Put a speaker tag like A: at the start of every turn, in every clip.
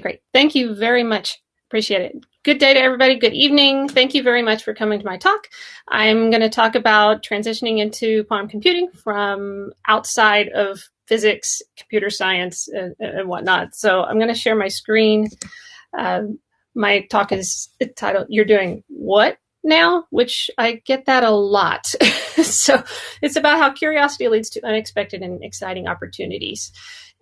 A: great. Thank you very much. Appreciate it. Good day to everybody. Good evening. Thank you very much for coming to my talk. I'm going to talk about transitioning into quantum computing from outside of physics, computer science, and whatnot. So I'm going to share my screen. My talk is titled, "You're Doing What Now?" which I get that a lot. So it's about how curiosity leads to unexpected and exciting opportunities.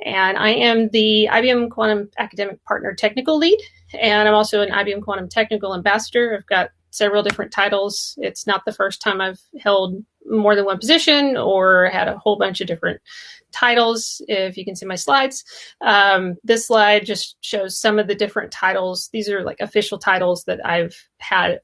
A: And I am the IBM Quantum Academic Partner Technical Lead, and I'm also an IBM Quantum Technical Ambassador. I've got several different titles. It's not the first time I've held more than one position or had a whole bunch of different titles, if you can see my slides. This slide just shows some of the different titles. These are like official titles that I've had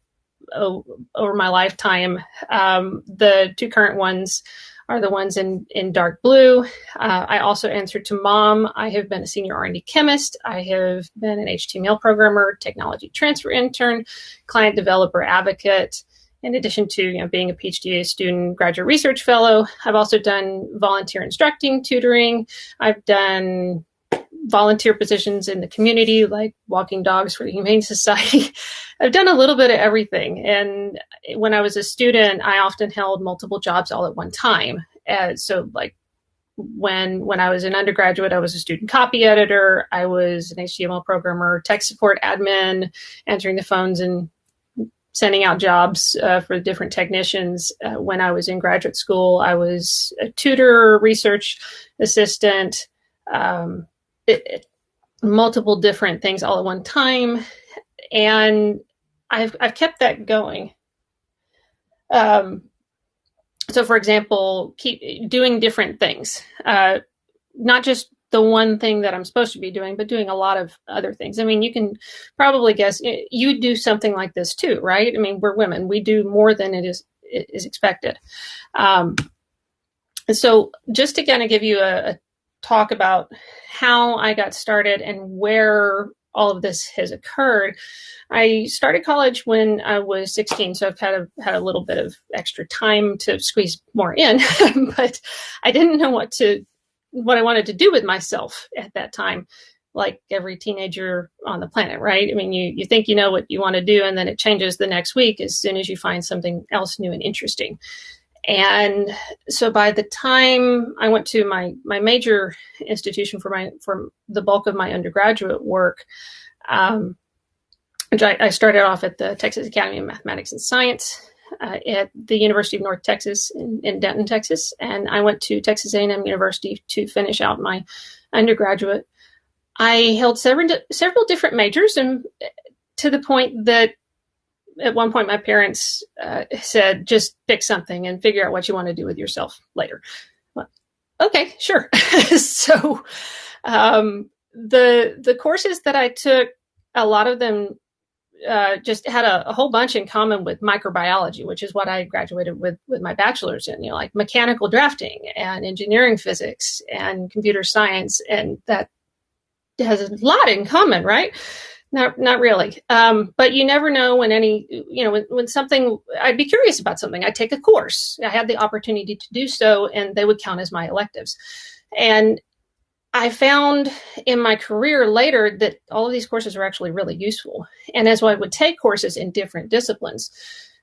A: over my lifetime. The two current ones are the ones in dark blue. I also answer to MOM. I have been a senior R&D chemist. I have been an HTML programmer, technology transfer intern, client developer advocate. In addition to being a PhD student, graduate research fellow, I've also done volunteer instructing, tutoring. I've done volunteer positions in the community, like walking dogs for the Humane Society. I've done a little bit of everything. And when I was a student, I often held multiple jobs all at one time. So like when I was an undergraduate, I was a student copy editor. I was an HTML programmer, tech support admin, answering the phones and sending out jobs for different technicians. When I was in graduate school, I was a tutor, research assistant, multiple different things all at one time. And I've kept that going. So for example, keep doing different things, not just the one thing that I'm supposed to be doing, but doing a lot of other things. I mean, you can probably guess you do something like this too, right? I mean, we're women. We do more than it is expected. So just to kind of give you a talk about how I got started and where all of this has occurred. I started college when I was 16, so I've had a little bit of extra time to squeeze more in, but I didn't know what I wanted to do with myself at that time, like every teenager on the planet, right? I mean, you think you know what you want to do, and then it changes the next week as soon as you find something else new and interesting. And so by the time I went to my major institution for the bulk of my undergraduate work, which I started off at the Texas Academy of Mathematics and Science at the University of North Texas in Denton, Texas. And I went to Texas A&M University to finish out my undergraduate. I held several different majors, and to the point that at one point my parents said, just pick something and figure out what you want to do with yourself later. Well, okay, sure. So the courses that I took, a lot of them just had a whole bunch in common with microbiology, which is what I graduated with my bachelor's in, like mechanical drafting and engineering physics and computer science. And that has a lot in common, right? Not really. But you never know when something, I'd be curious about something, I'd take a course. I had the opportunity to do so, and they would count as my electives. And I found in my career later that all of these courses are actually really useful. And as I would take courses in different disciplines,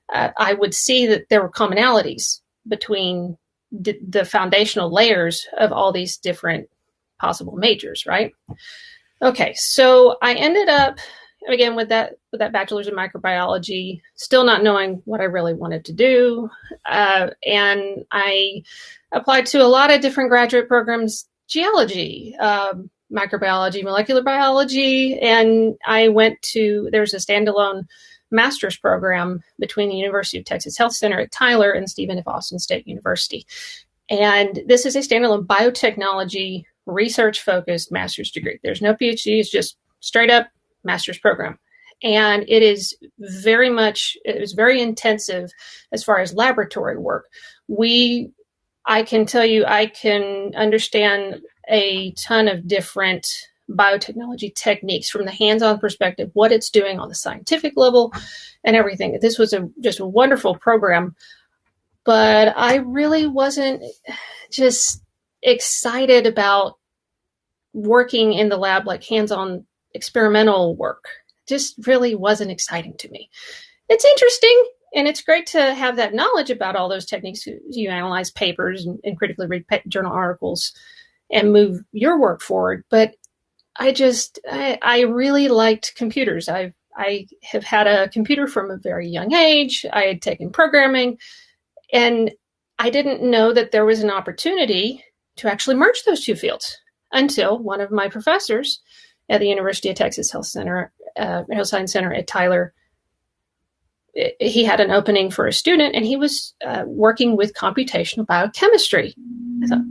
A: I would see that there were commonalities between the foundational layers of all these different possible majors, right? Okay, so I ended up, again, with that bachelor's in microbiology, still not knowing what I really wanted to do. And I applied to a lot of different graduate programs, geology, microbiology, molecular biology, and I there's a standalone master's program between the University of Texas Health Center at Tyler and Stephen F. Austin State University. And this is a standalone biotechnology research-focused master's degree. There's no PhD, it's just straight up master's program. And it was very intensive as far as laboratory work. I can tell you, I can understand a ton of different biotechnology techniques from the hands-on perspective, what it's doing on the scientific level and everything. This was just a wonderful program, but I really wasn't just excited about working in the lab, like hands-on experimental work just really wasn't exciting to me. It's interesting, and it's great to have that knowledge about all those techniques. You analyze papers and critically read journal articles and move your work forward. But I really liked computers. I have had a computer from a very young age. I had taken programming, and I didn't know that there was an opportunity to actually merge those two fields until one of my professors at the University of Texas Health Science Center at Tyler, he had an opening for a student, and he was working with computational biochemistry. I thought,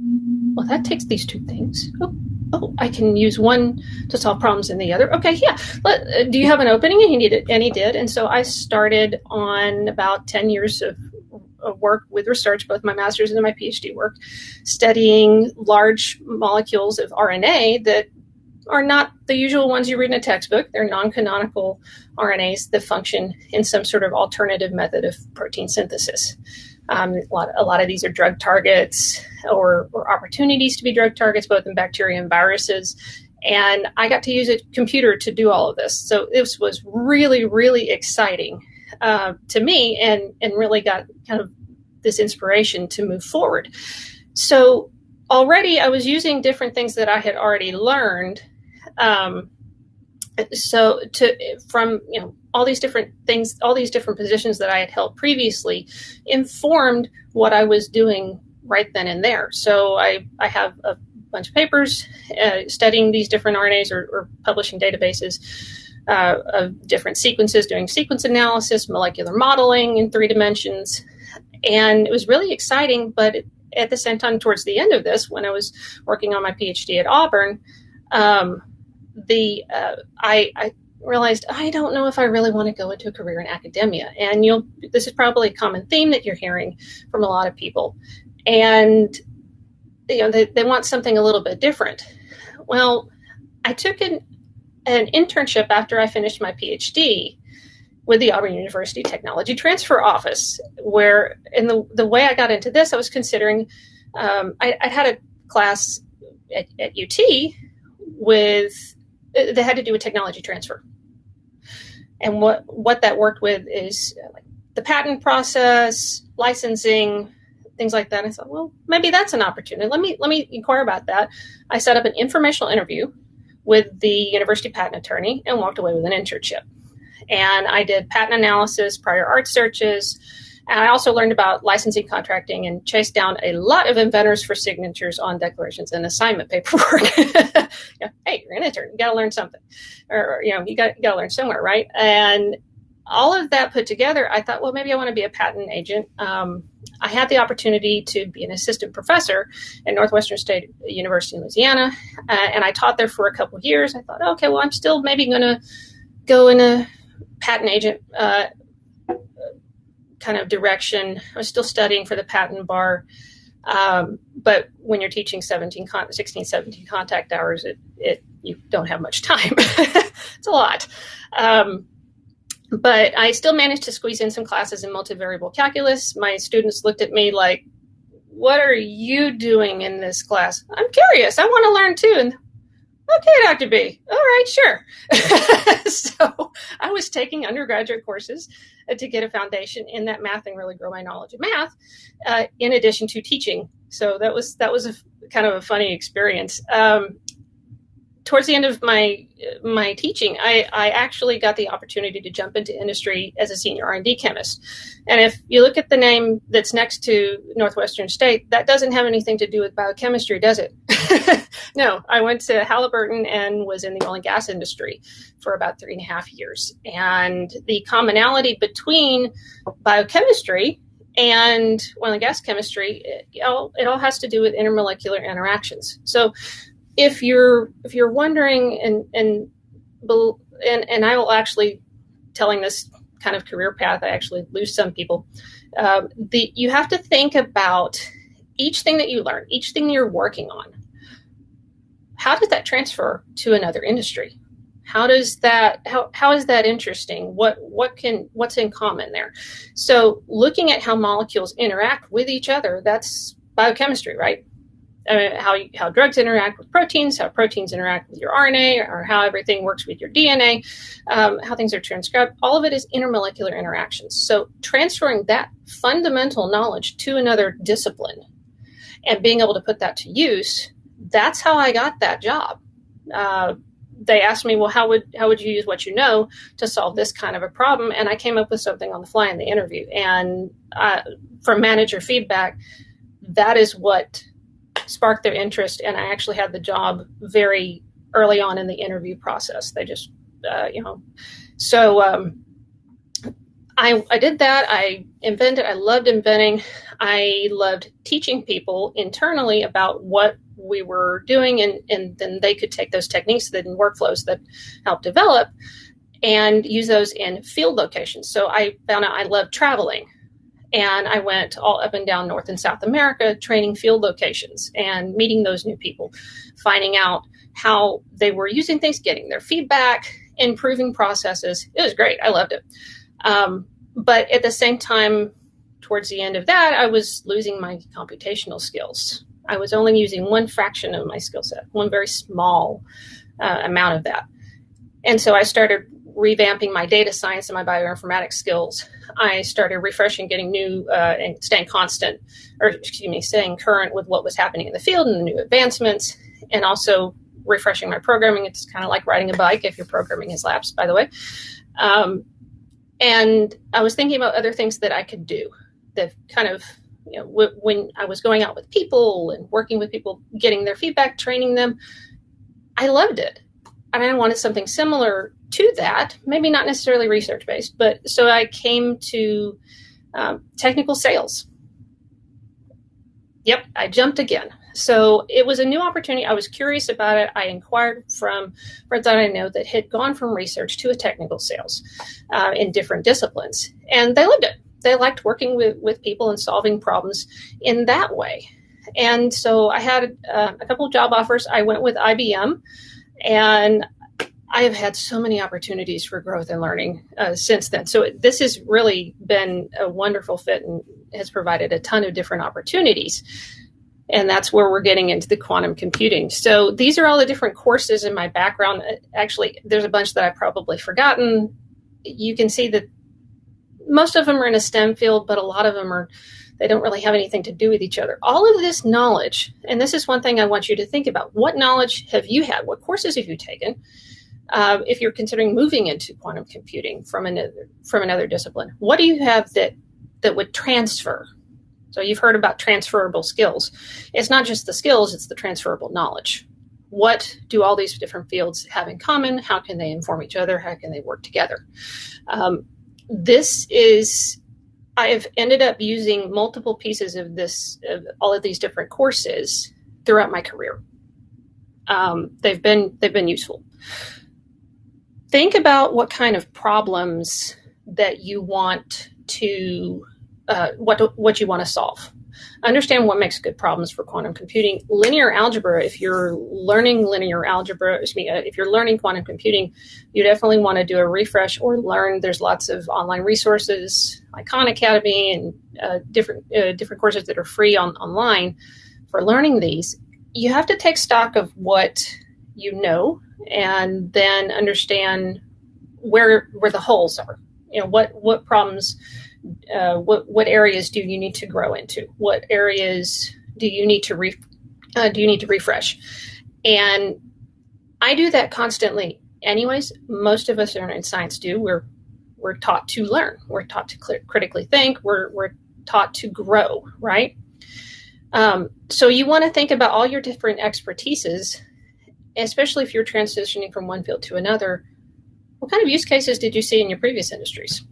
A: well, that takes these two things. Oh, I can use one to solve problems in the other. Okay, yeah. Do you have an opening? And he did. And so I started on about 10 years of work with research, both my master's and my PhD work, studying large molecules of RNA that are not the usual ones you read in a textbook. They're non-canonical RNAs that function in some sort of alternative method of protein synthesis. A lot of these are drug targets or opportunities to be drug targets, both in bacteria and viruses. And I got to use a computer to do all of this. So this was really, really exciting to me, and really got kind of this inspiration to move forward. So already I was using different things that I had already learned. From all these different things, all these different positions that I had held previously informed what I was doing right then and there. So I have a bunch of papers studying these different RNAs or publishing databases of different sequences, doing sequence analysis, molecular modeling in 3 dimensions. And it was really exciting, but at the same time, towards the end of this, when I was working on my PhD at Auburn, I realized I don't know if I really want to go into a career in academia. And this is probably a common theme that you're hearing from a lot of people. And they want something a little bit different. Well, I took an internship after I finished my PhD with the Auburn University Technology Transfer Office, where in the way I got into this, I was considering, I'd had a class at UT that had to do with technology transfer. And what that worked with is the patent process, licensing, things like that. And I thought, well, maybe that's an opportunity. Let me inquire about that. I set up an informational interview with the university patent attorney and walked away with an internship. And I did patent analysis, prior art searches, and I also learned about licensing, contracting, and chased down a lot of inventors for signatures on declarations and assignment paperwork. Hey, you're an intern, you got to learn something, or you got to learn somewhere, right? And all of that put together, I thought, well, maybe I want to be a patent agent. I had the opportunity to be an assistant professor at Northwestern State University in Louisiana, and I taught there for a couple of years. I thought, okay, well, I'm still maybe going to go in a patent agent kind of direction. I was still studying for the patent bar, but when you're teaching 16, 17 contact hours, you don't have much time. It's a lot. But I still managed to squeeze in some classes in multivariable calculus. My students looked at me like, what are you doing in this class? I'm curious. I want to learn too. And okay, Dr. B. All right, sure. So I was taking undergraduate courses to get a foundation in that math and really grow my knowledge of math, in addition to teaching. So that was a kind of a funny experience. Towards the end of my teaching, I actually got the opportunity to jump into industry as a senior R&D chemist. And if you look at the name that's next to Northwestern State, that doesn't have anything to do with biochemistry, does it? No, I went to Halliburton and was in the oil and gas industry for about 3.5 years. And the commonality between biochemistry and oil and gas chemistry, it all has to do with intermolecular interactions. So if you're wondering, and I will actually, telling this kind of career path, I actually lose some people. You have to think about each thing that you learn, each thing you're working on. How does that transfer to another industry? How is that interesting? What's in common there? So looking at how molecules interact with each other, that's biochemistry, right? how drugs interact with proteins, how proteins interact with your RNA, or how everything works with your DNA, how things are transcribed. All of it is intermolecular interactions. So transferring that fundamental knowledge to another discipline and being able to put that to use, that's how I got that job. They asked me, well, how would you use what you know to solve this kind of a problem? And I came up with something on the fly in the interview. And from manager feedback, that is what sparked their interest. And I actually had the job very early on in the interview process. They just, so I did that. I invented. I loved inventing. I loved teaching people internally about what we were doing, and then they could take those techniques and workflows that help develop and use those in field locations. So I found out I loved traveling, and I went all up and down North and South America training field locations and meeting those new people, finding out how they were using things, getting their feedback, improving processes. It was great. I loved it. But at the same time, towards the end of that, I was losing my computational skills. I was only using one fraction of my skill set, one very small amount of that. And so I started revamping my data science and my bioinformatics skills. I started refreshing, getting new and staying staying current with what was happening in the field and the new advancements, and also refreshing my programming. It's kind of like riding a bike if your programming has lapsed, by the way. And I was thinking about other things that I could do that kind of, when I was going out with people and working with people, getting their feedback, training them, I loved it. And I wanted something similar to that, maybe not necessarily research-based, but so I came to technical sales. Yep, I jumped again. So it was a new opportunity. I was curious about it. I inquired from friends that I know that had gone from research to a technical sales in different disciplines, and they loved it. They liked working with people and solving problems in that way. And so I had a couple of job offers. I went with IBM, and I have had so many opportunities for growth and learning since then. So this has really been a wonderful fit and has provided a ton of different opportunities. And that's where we're getting into the quantum computing. So these are all the different courses in my background. Actually, there's a bunch that I've probably forgotten. You can see that most of them are in a STEM field, but a lot of them they don't really have anything to do with each other. All of this knowledge, and this is one thing I want you to think about. What knowledge have you had? What courses have you taken? If you're considering moving into quantum computing from another discipline, what do you have that would transfer? So you've heard about transferable skills. It's not just the skills, it's the transferable knowledge. What do all these different fields have in common? How can they inform each other? How can they work together? I have ended up using multiple pieces of all of these different courses throughout my career. They've been useful. Think about what kind of problems that you want to, what you want to solve. Understand what makes good problems for quantum computing. Linear algebra, if you're learning if you're learning quantum computing, you definitely want to do a refresh or learn. There's lots of online resources like Khan Academy and different courses that are free online for learning these. You have to take stock of what you know and then understand where the holes are. What problems, what areas do you need to grow into? What areas do you need to refresh? And I do that constantly. Anyways, most of us in science do. We're taught to learn. We're taught to critically think. We're taught to grow, right? So you want to think about all your different expertises, especially if you're transitioning from one field to another. What kind of use cases did you see in your previous industries?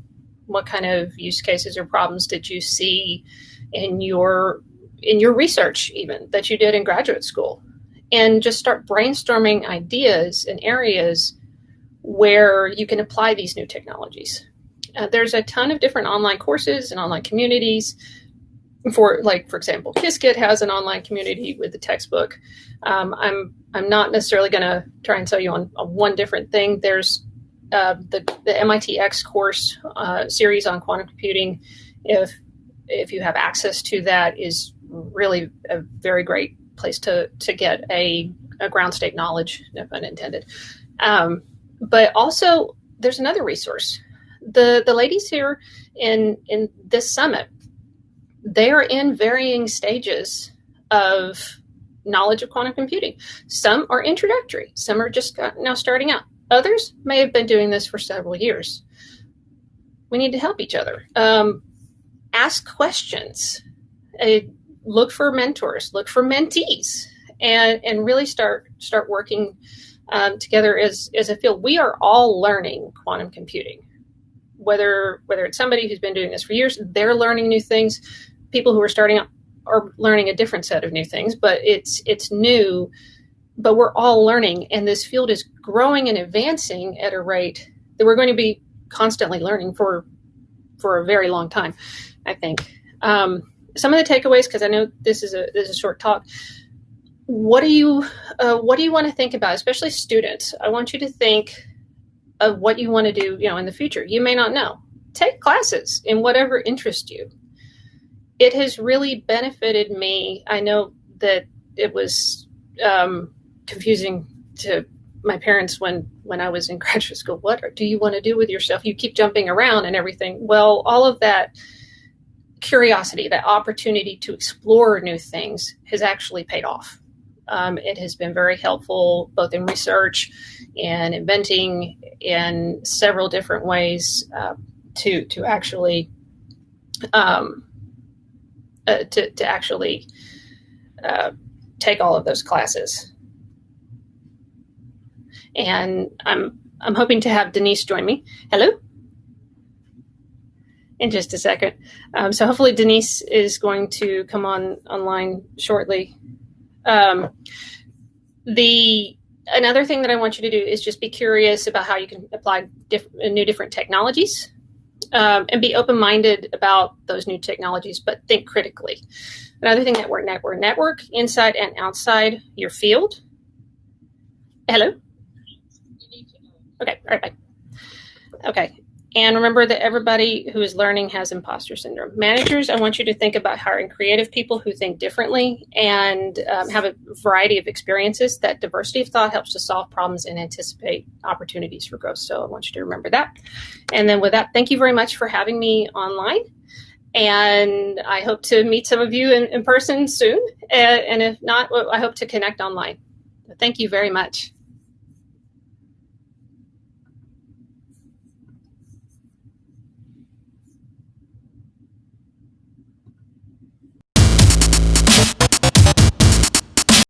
A: What kind of use cases or problems did you see in your research even that you did in graduate school? And just start brainstorming ideas and areas where you can apply these new technologies. There's a ton of different online courses and online communities. For example, Qiskit has an online community with the textbook. I'm not necessarily going to try and sell you on one different thing. There's the MIT X course series on quantum computing. If you have access to that, is really a very great place to get a ground state knowledge, no pun intended. But also, there's another resource. The ladies here in this summit, they are in varying stages of knowledge of quantum computing. Some are introductory. Some are just now starting out. Others may have been doing this for several years. We need to help each other. Ask questions. Look for mentors. Look for mentees, and really start working together as a field. We are all learning quantum computing. Whether it's somebody who's been doing this for years, they're learning new things. People who are starting out are learning a different set of new things, but it's new. But we're all learning, and this field is growing and advancing at a rate that we're going to be constantly learning for a very long time, I think. Some of the takeaways, because I know this is a short talk. What do you want to think about, especially students? I want you to think of what you want to do, in the future. You may not know. Take classes in whatever interests you. It has really benefited me. I know that it was confusing to my parents when I was in graduate school. What do you want to do with yourself? You keep jumping around and everything. Well, all of that curiosity, that opportunity to explore new things has actually paid off. It has been very helpful both in research and inventing in several different ways to actually take all of those classes. And I'm hoping to have Denise join me. Hello. In just a second. So hopefully Denise is going to come online shortly. Another thing that I want you to do is just be curious about how you can apply different technologies, and be open-minded about those new technologies, but think critically. Another thing that we're network inside and outside your field. Hello? Okay, all right, bye. Okay. And remember that everybody who is learning has imposter syndrome. Managers, I want you to think about hiring creative people who think differently and have a variety of experiences. That diversity of thought helps to solve problems and anticipate opportunities for growth. So I want you to remember that. And then with that, thank you very much for having me online. And I hope to meet some of you in person soon. And if not, I hope to connect online. Thank you very much.